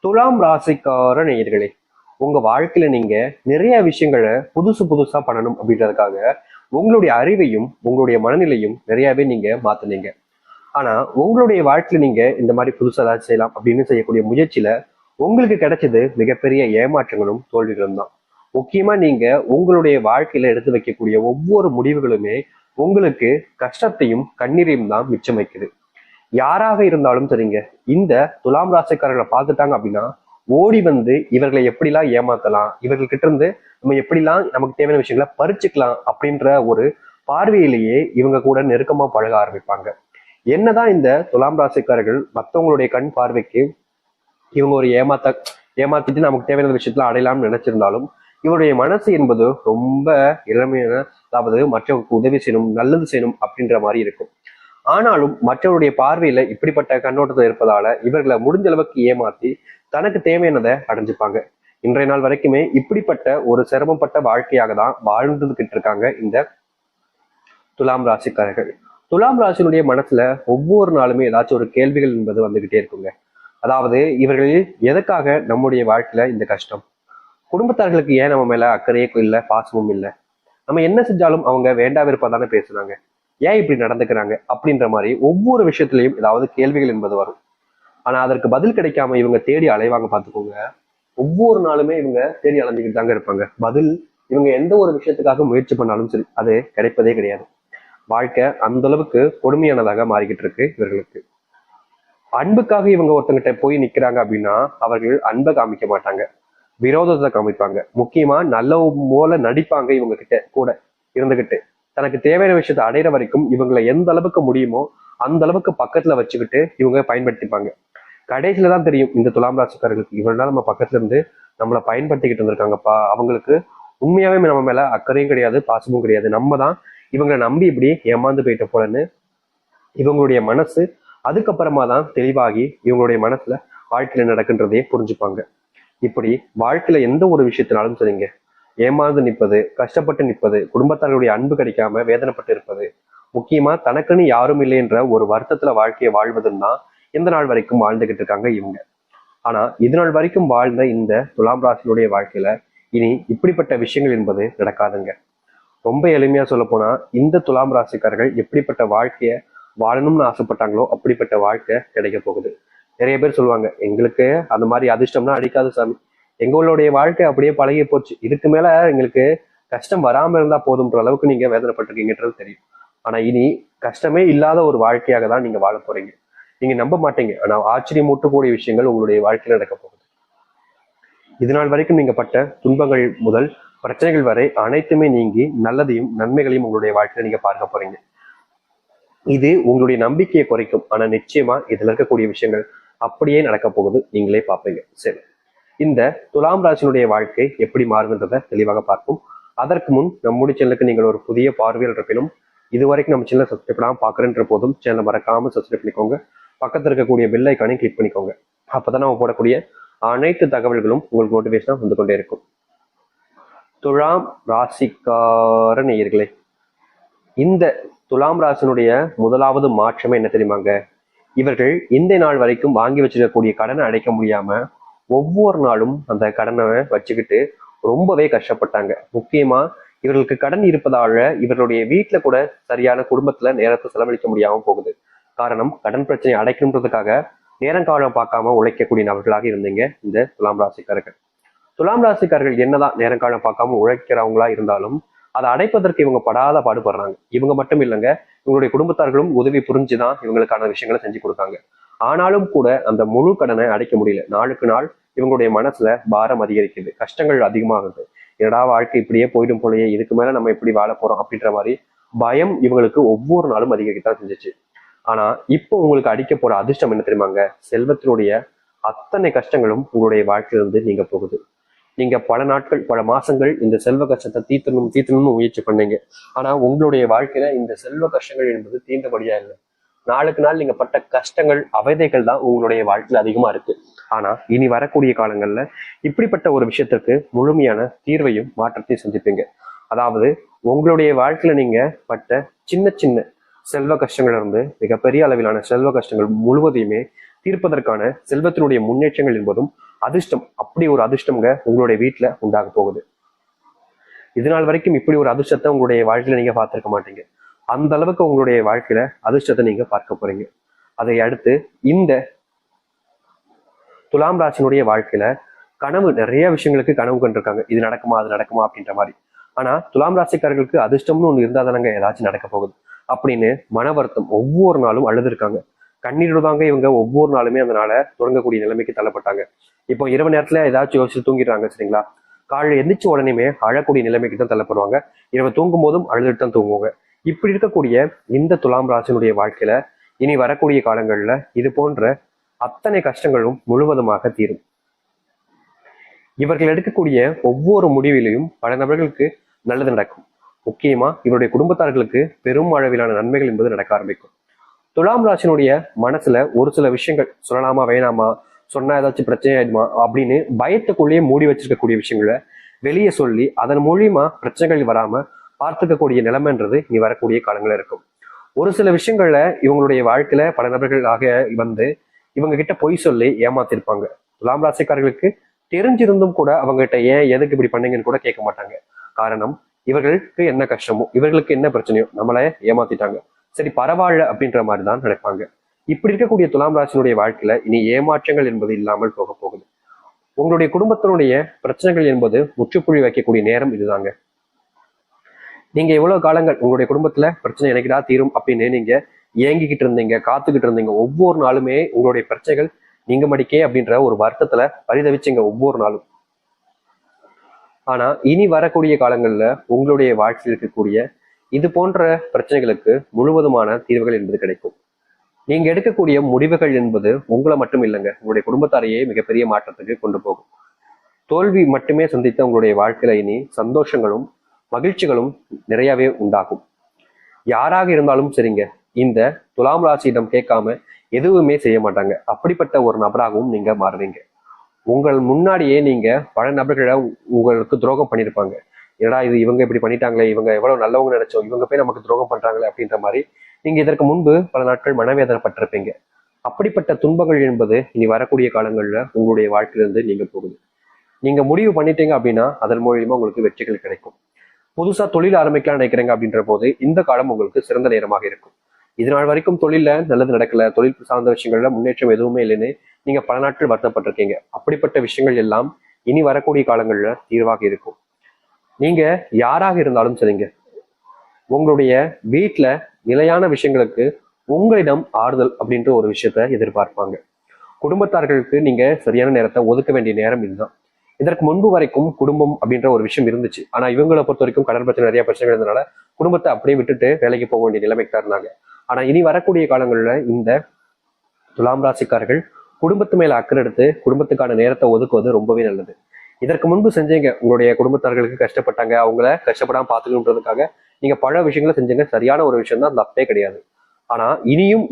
துலாம் ராசிக்கார நேயர்களே, உங்க வாழ்க்கையில நீங்க நிறைய விஷயங்களை புதுசு புதுசா பண்ணணும் அப்படின்றதுக்காக உங்களுடைய அறிவையும் உங்களுடைய மனநிலையும் நிறையவே நீங்க மாத்துனீங்க. ஆனா உங்களுடைய வாழ்க்கையில நீங்க இந்த மாதிரி புதுசா ஏதாச்சும் செய்யலாம் அப்படின்னு செய்யக்கூடிய முயற்சியில உங்களுக்கு கிடைச்சது மிகப்பெரிய ஏமாற்றங்களும் தோல்விகளும் தான். முக்கியமா நீங்க உங்களுடைய வாழ்க்கையில எடுத்து வைக்கக்கூடிய ஒவ்வொரு முடிவுகளுமே உங்களுக்கு கஷ்டத்தையும் கண்ணீரையும் தான் மிச்சம் வைக்குது. யாராக இருந்தாலும் சரிங்க, இந்த துலாம் ராசிக்காரர்களை பார்த்துட்டாங்க அப்படின்னா ஓடி வந்து இவர்களை எப்படிலாம் ஏமாத்தலாம், இவர்கள் கிட்ட இருந்து நம்ம எப்படிலாம் நமக்கு தேவையான விஷயங்களை பறிச்சுக்கலாம் அப்படின்ற ஒரு பார்வையிலேயே இவங்க கூட நெருக்கமா பழக ஆரம்பிப்பாங்க. என்னதான் இந்த துலாம் ராசிக்காரர்கள் மற்றவங்களுடைய கண் பார்வைக்கு இவங்க ஒரு ஏமாத்திட்டு நமக்கு தேவையான விஷயத்துல அடையலாம்னு நினைச்சிருந்தாலும் இவருடைய மனசு என்பது ரொம்ப இளமையான, அதாவது மற்றவங்களுக்கு உதவி செய்யணும், நல்லது செய்யணும் அப்படின்ற மாதிரி இருக்கும். ஆனாலும் மற்றவருடைய பார்வையில இப்படிப்பட்ட கண்ணோட்டத்தில் இருப்பதால இவர்களை முடிஞ்ச அளவுக்கு ஏமாத்தி தனக்கு தேவையானதை அடைஞ்சுப்பாங்க. இன்றைய நாள் வரைக்குமே இப்படிப்பட்ட ஒரு சிரமப்பட்ட வாழ்க்கையாக தான் வாழ்ந்துகிட்டு இருக்காங்க இந்த துலாம் ராசிக்காரர்கள். துலாம் ராசினுடைய மனசுல ஒவ்வொரு நாளுமே ஏதாச்சும் ஒரு கேள்விகள் என்பது வந்துகிட்டே இருக்குங்க. அதாவது இவர்கள் எதற்காக நம்முடைய வாழ்க்கையில இந்த கஷ்டம், குடும்பத்தார்களுக்கு ஏன் நம்ம மேல அக்கறையே இல்லை, பாசமும் இல்லை, நம்ம என்ன செஞ்சாலும் அவங்க வேண்டா விருப்பதானே பேசுறாங்க, ஏன் இப்படி நடந்துக்கிறாங்க அப்படின்ற மாதிரி ஒவ்வொரு விஷயத்திலையும் ஏதாவது கேள்விகள் என்பது வரும். ஆனா அதற்கு பதில் கிடைக்காம இவங்க தேடி அலைவாங்க பார்த்துக்கோங்க. ஒவ்வொரு நாளுமே இவங்க தேடி அலைஞ்சுக்கிட்டு தாங்க இருப்பாங்க. பதில் இவங்க எந்த ஒரு விஷயத்துக்காக முயற்சி பண்ணாலும் சரி அது கிடைப்பதே கிடையாது. வாழ்க்கை அந்த அளவுக்கு கொடுமையானதாக மாறிக்கிட்டு இருக்கு இவர்களுக்கு. அன்புக்காக இவங்க ஒருத்தங்கிட்ட போய் நிக்கிறாங்க அப்படின்னா அவர்கள் அன்பை காமிக்க மாட்டாங்க, விரோதத்தை காமிப்பாங்க. முக்கியமா நல்ல போல நடிப்பாங்க. இவங்க கிட்ட கூட இருந்துகிட்டு தனக்கு தேவையான விஷயத்தை அடையிற வரைக்கும் இவங்களை எந்த அளவுக்கு முடியுமோ அந்த அளவுக்கு பக்கத்துல வச்சுக்கிட்டு இவங்க பயன்படுத்திப்பாங்க. கடைசியில தான் தெரியும் இந்த துலாம் ராசிக்காரர்களுக்கு இவ்வளவு நாள் நம்ம பக்கத்துல இருந்து நம்மளை பயன்படுத்திக்கிட்டு இருந்திருக்காங்கப்பா, அவங்களுக்கு உண்மையாவே நம்ம மேல அக்கறையும் கிடையாது, பாசமும் கிடையாது, நம்ம தான் இவங்களை நம்பி இப்படி ஏமாந்து போயிட்ட போலன்னு இவங்களுடைய மனசு அதுக்கப்புறமா தான் தெளிவாகி இவங்களுடைய மனசுல வாழ்க்கையில நடக்குன்றதையே புரிஞ்சுப்பாங்க. இப்படி வாழ்க்கையில எந்த ஒரு விஷயத்தினாலும் சரிங்க, ஏமாந்து நிற்பது, கஷ்டப்பட்டு நிற்பது, குடும்பத்தார்களுடைய அன்பு கிடைக்காம வேதனைப்பட்டு இருப்பது, முக்கியமா தனக்குன்னு யாரும் இல்லை என்ற ஒரு வருத்தத்துல வாழ்க்கையை வாழ்வதுன்னு தான் எந்த நாள் வரைக்கும் வாழ்ந்துகிட்டு இருக்காங்க இவங்க. ஆனா இது நாள் வரைக்கும் வாழ்ந்த இந்த துலாம் ராசினுடைய வாழ்க்கையில இனி இப்படிப்பட்ட விஷயங்கள் என்பது நடக்காதுங்க. ரொம்ப எளிமையா சொல்ல போனா இந்த துலாம் ராசிக்காரர்கள் எப்படிப்பட்ட வாழ்க்கைய வாழணும்னு ஆசைப்பட்டாங்களோ அப்படிப்பட்ட வாழ்க்கை கிடைக்க போகுது. நிறைய பேர் சொல்லுவாங்க, எங்களுக்கு அந்த மாதிரி அதிர்ஷ்டம்னா அடிக்காது சாமி, எங்களுடைய வாழ்க்கை அப்படியே பழகி போச்சு, இதுக்கு மேல எங்களுக்கு கஷ்டம் வராம இருந்தா போதும்ன்ற அளவுக்கு நீங்க வேதனைப்பட்டிருக்கீங்கன்றது தெரியும். ஆனா இனி கஷ்டமே இல்லாத ஒரு வாழ்க்கையாக தான் நீங்க வாழ போறீங்க. நீங்க நம்ப மாட்டீங்க, ஆனா ஆச்சரியமூட்டக்கூடிய விஷயங்கள் உங்களுடைய வாழ்க்கையில நடக்க போகுது. இது நாள் வரைக்கும் நீங்க பட்ட துன்பங்கள் முதல் பிரச்சனைகள் வரை அனைத்துமே நீங்கி நல்லதையும் நன்மைகளையும் உங்களுடைய வாழ்க்கையில நீங்க பார்க்க போறீங்க. இது உங்களுடைய நம்பிக்கையை குறைக்கும், ஆனா நிச்சயமா இதுல இருக்கக்கூடிய விஷயங்கள் அப்படியே நடக்க போகுது, நீங்களே பார்ப்பீங்க. சரி, இந்த துலாம் ராசினுடைய வாழ்க்கை எப்படி மாறுகின்றத தெளிவாக பார்ப்போம். அதற்கு முன் நம்முடைய சேனலுக்கு நீங்கள் ஒரு புதிய பார்வையில் இருப்பினும் இதுவரைக்கும் நம்ம சேனல் சப்ஸ்கிரைப் பண்ணாம பாக்குறேன்ற போதும் சேனலை மறக்காம சப்ஸ்கிரைப் பண்ணிக்கோங்க. பக்கத்தில் இருக்கக்கூடிய பெல் ஐக்கானையும் கிளிக் பண்ணிக்கோங்க. அப்பதான் நம்ம போடக்கூடிய அனைத்து தகவல்களும் உங்களுக்கு நோட்டிபிகேஷனா வந்து கொண்டே இருக்கும். துலாம் ராசிக்கார நேயர்களே, இந்த துலாம் ராசினுடைய முதலாவது மாற்றமே என்ன தெரியுமாங்க? இவர்கள் இந்த நாள் வரைக்கும் வாங்கி வச்சிருக்கக்கூடிய கடனை அடைக்க முடியாம ஒவ்வொரு நாளும் அந்த கடனை வச்சுக்கிட்டு ரொம்பவே கஷ்டப்பட்டாங்க. முக்கியமா இவர்களுக்கு கடன் இருப்பதால இவர்களுடைய வீட்டுல கூட சரியான குடும்பத்துல நேரத்தை செலவழிக்க முடியாம போகுது. காரணம், கடன் பிரச்சனையை அடைக்கணுன்றதுக்காக நேரங்காலம் பார்க்காம உழைக்கக்கூடிய நபர்களாக இருந்தீங்க இந்த துலாம் ராசிக்காரர்கள். துலாம் ராசிக்காரர்கள் என்னதான் நேரங்காலம் பார்க்காம உழைக்கிறவங்களா இருந்தாலும் அதை அடைப்பதற்கு இவங்க படாத பாடுபடுறாங்க. இவங்க மட்டும் இல்லைங்க, இவங்களுடைய குடும்பத்தார்களும் உதவி புரிஞ்சுதான் இவங்களுக்கான விஷயங்களை செஞ்சு கொடுத்தாங்க. ஆனாலும் கூட அந்த முழு கடனை அடைக்க முடியல. நாளுக்கு நாள் இவங்களுடைய மனசுல பாரம் அதிகரிக்குது, கஷ்டங்கள் அதிகமாகுது. என்னடா வாழ்க்கை இப்படியே போயிடும் போலயே, இதுக்கு மேல நம்ம எப்படி வாழ போறோம் அப்படின்ற மாதிரி பயம் இவங்களுக்கு ஒவ்வொரு நாளும் அதிகரிக்கத்தான் செஞ்சுச்சு. ஆனா இப்போ உங்களுக்கு அடிக்க போற அதிர்ஷ்டம் என்ன தெரியுமாங்க? செல்வத்தினுடைய அத்தனை கஷ்டங்களும் உங்களுடைய வாழ்க்கையிலிருந்து நீங்க போகுது. நீங்க பல நாட்கள் பல மாசங்கள் இந்த செல்வ கஷ்டத்தை தீர்த்தணும்னு முயற்சி பண்ணீங்க. ஆனா உங்களுடைய வாழ்க்கையில இந்த செல்வ கஷ்டங்கள் என்பது தீர்ந்தபடியா இல்லை. நாளுக்கு நாள் நீங்க பட்ட கஷ்டங்கள் அவதைகள் தான் உங்களுடைய வாழ்க்கையில அதிகமா இருக்கு. ஆனா இனி வரக்கூடிய காலங்கள்ல இப்படிப்பட்ட ஒரு விஷயத்திற்கு முழுமையான தீர்வையும் மாற்றத்தையும் சந்திப்பீங்க. அதாவது உங்களுடைய வாழ்க்கையில நீங்க பட்ட சின்ன சின்ன செல்வ கஷ்டங்கள் இருந்து மிகப்பெரிய அளவிலான செல்வ கஷ்டங்கள் முழுவதையுமே தீர்ப்பதற்கான செல்வத்தினுடைய முன்னேற்றங்கள் என்பதும் அதிர்ஷ்டம், அப்படி ஒரு அதிர்ஷ்டம்ங்க உங்களுடைய வீட்டுல உண்டாக போகுது. இது நாள் வரைக்கும் இப்படி ஒரு அதிர்ஷ்டத்தை உங்களுடைய வாழ்க்கையில நீங்க பார்த்திருக்க மாட்டீங்க. அந்த அளவுக்கு உங்களுடைய வாழ்க்கையில அதிர்ஷ்டத்தை நீங்க பார்க்க போறீங்க. அதை அடுத்து இந்த துலாம் ராசினுடைய வாழ்க்கையில கனவு, நிறைய விஷயங்களுக்கு கனவு கண்டிருக்காங்க. இது நடக்குமா அது நடக்குமா அப்படின்ற மாதிரி. ஆனா துலாம் ராசிக்காரர்களுக்கு அதிர்ஷ்டம்னு ஒண்ணு இருந்தா தானங்க ஏதாச்சும் நடக்க போகுது அப்படின்னு மன வருத்தம் ஒவ்வொரு நாளும் அழுதுருக்காங்க. கண்ணீரோடு தாங்க இவங்க ஒவ்வொரு நாளுமே அதனால தொடங்கக்கூடிய நிலைமைக்கு தள்ளப்பட்டாங்க. இப்போ இரவு நேரத்துல ஏதாச்சும் யோசிச்சு தூங்கிடுறாங்க சரிங்களா, காலையில் எந்திரிச்ச உடனேயுமே அழக்கூடிய நிலைமைக்கு தான் தள்ளப்படுவாங்க. இரவு தூங்கும் போதும் அழுதுட்டு தான் தூங்குவாங்க. இப்படி இருக்கக்கூடிய இந்த துலாம் ராசினுடைய வாழ்க்கையில இனி வரக்கூடிய காலங்கள்ல இது போன்ற அத்தனை கஷ்டங்களும் முழுவதுமாக தீரும். இவர்கள் எடுக்கக்கூடிய ஒவ்வொரு முடிவிலையும் பல நபர்களுக்கு நல்லது நடக்கும். முக்கியமா இவருடைய குடும்பத்தார்களுக்கு பெரும் அளவிலான நன்மைகள் என்பது நடக்க ஆரம்பிக்கும். துலாம் ராசினுடைய மனசுல ஒரு சில விஷயங்கள் சொல்லலாமா வேணாமா, சொன்னா ஏதாச்சும் பிரச்சனை ஆயிடுமா அப்படின்னு பயத்துக்குள்ளேயே மூடி வச்சிருக்கக்கூடிய விஷயங்களை வெளியே சொல்லி அதன் மூலியமா பிரச்சனைகள் வராம பார்த்துக்கக்கூடிய நிலைமைன்றது இனி வரக்கூடிய காலங்கள் இருக்கும். ஒரு சில விஷயங்கள்ல இவங்களுடைய வாழ்க்கையில பல நபர்களாக வந்து இவங்க கிட்ட பொய் சொல்லி ஏமாத்திருப்பாங்க. துலாம் ராசிக்காரர்களுக்கு தெரிஞ்சிருந்தும் கூட அவங்க கிட்ட ஏன் எதுக்கு இப்படி பண்ணீங்கன்னு கூட கேட்க மாட்டாங்க. காரணம், இவர்களுக்கு என்ன கஷ்டமோ இவர்களுக்கு என்ன பிரச்சனையோ நம்மளை ஏமாத்திட்டாங்க, சரி பரவாயில்ல அப்படின்ற மாதிரி தான் நினைப்பாங்க. இப்படி இருக்கக்கூடிய துலாம் ராசினுடைய வாழ்க்கையில இனி ஏமாற்றங்கள் என்பது இல்லாமல் போக போகுது. உங்களுடைய குடும்பத்தினுடைய பிரச்சனைகள் என்பது முற்றுப்புள்ளி வைக்கக்கூடிய நேரம் இதுதாங்க. நீங்க எவ்வளவு காலங்கள் உங்களுடைய குடும்பத்துல பிரச்சனை எனக்குடா தீரும் அப்படின்னு நீங்க ஏங்கிக்கிட்டு இருந்தீங்க, காத்துக்கிட்டு இருந்தீங்க, ஒவ்வொரு நாளுமே உங்களுடைய பிரச்சனைகள் நீங்க மடிக்கே அப்படின்ற ஒரு வருத்தத்துல பரிதவிச்சுங்க ஒவ்வொரு நாளும். ஆனா இனி வரக்கூடிய காலங்கள்ல உங்களுடைய வாழ்க்கையில் இருக்கக்கூடிய இது போன்ற பிரச்சனைகளுக்கு முழுவதுமான தீர்வுகள் என்பது கிடைக்கும். நீங்க எடுக்கக்கூடிய முடிவுகள் என்பது உங்களை மட்டும் இல்லைங்க, உங்களுடைய குடும்பத்தாரையே மிகப்பெரிய மாற்றத்துக்கு கொண்டு போகும். தோல்வி மட்டுமே சந்தித்த உங்களுடைய வாழ்க்கையில இனி சந்தோஷங்களும் மகிழ்ச்சிகளும் நிறையவே உண்டாகும். யாராக இருந்தாலும் சரிங்க, இந்த துலாம் ராசியிடம் கேட்காம எதுவுமே செய்ய மாட்டாங்க. அப்படிப்பட்ட ஒரு நபராகவும் நீங்க மாறுவீங்க. உங்கள் முன்னாடியே நீங்க பல நபர்களை உங்களுக்கு துரோகம் பண்ணியிருப்பாங்க. ஏடா இது இவங்க இப்படி பண்ணிட்டாங்களே, இவங்க எவ்வளவு நல்லவங்க நினைச்சோம், இவங்க போய் நமக்கு துரோகம் பண்றாங்களே அப்படின்ற மாதிரி நீங்க இதற்கு முன்பு பல நாட்கள் மனவேதனைப்பட்டிருப்பீங்க. அப்படிப்பட்ட துன்பங்கள் என்பது இனி வரக்கூடிய காலங்கள்ல உங்களுடைய வாழ்க்கையிலிருந்து நீங்க போகுது. நீங்க முடிவு பண்ணிட்டீங்க அப்படின்னா அதன் மூலியமா உங்களுக்கு வெற்றிகள் கிடைக்கும். புதுசா தொழில் ஆரம்பிக்கலாம் நினைக்கிறீங்க அப்படின்ற போது இந்த காலம் உங்களுக்கு சிறந்த நேரமாக இருக்கும். இது நாள் வரைக்கும் தொழில நல்லது நடக்கல, தொழில் சார்ந்த விஷயங்கள்ல முன்னேற்றம் எதுவுமே இல்லைன்னு நீங்க பல நாட்கள் வருத்தப்பட்டிருக்கீங்க. அப்படிப்பட்ட விஷயங்கள் எல்லாம் இனி வரக்கூடிய காலங்கள்ல தீர்வாக இருக்கும். நீங்க யாராக இருந்தாலும் சரிங்க, உங்களுடைய வீட்டுல நிலையான விஷயங்களுக்கு உங்களிடம் ஆறுதல் அப்படின்ற ஒரு விஷயத்த எதிர்பார்ப்பாங்க. குடும்பத்தார்களுக்கு நீங்க சரியான நேரத்தை ஒதுக்க வேண்டிய நேரம் இதுதான். இதற்கு முன்பு வரைக்கும் குடும்பம் அப்படின்ற ஒரு விஷயம் இருந்துச்சு. ஆனா இவங்களை பொறுத்த வரைக்கும் கடன் பிரச்சனை, நிறைய பிரச்சனைகள் இருந்தனால குடும்பத்தை அப்படியே விட்டுட்டு வேலைக்கு போக வேண்டிய நிலைமைக்கு தான் இருந்தாங்க. ஆனா இனி வரக்கூடிய காலங்கள்ல இந்த துலாம் ராசிக்காரர்கள் குடும்பத்து மேல அக்கறை எடுத்து குடும்பத்துக்கான நேரத்தை ஒதுக்குவது ரொம்பவே நல்லது. இதற்கு முன்பு செஞ்சீங்க, உங்களுடைய குடும்பத்தார்களுக்கு கஷ்டப்பட்டாங்க, அவங்கள கஷ்டப்படாம பாத்துக்கணுன்றதுக்காக நீங்க பல விஷயங்களை செஞ்சீங்க, சரியான ஒரு விஷயம் தான், தப்பே கிடையாது. ஆனா இனியும்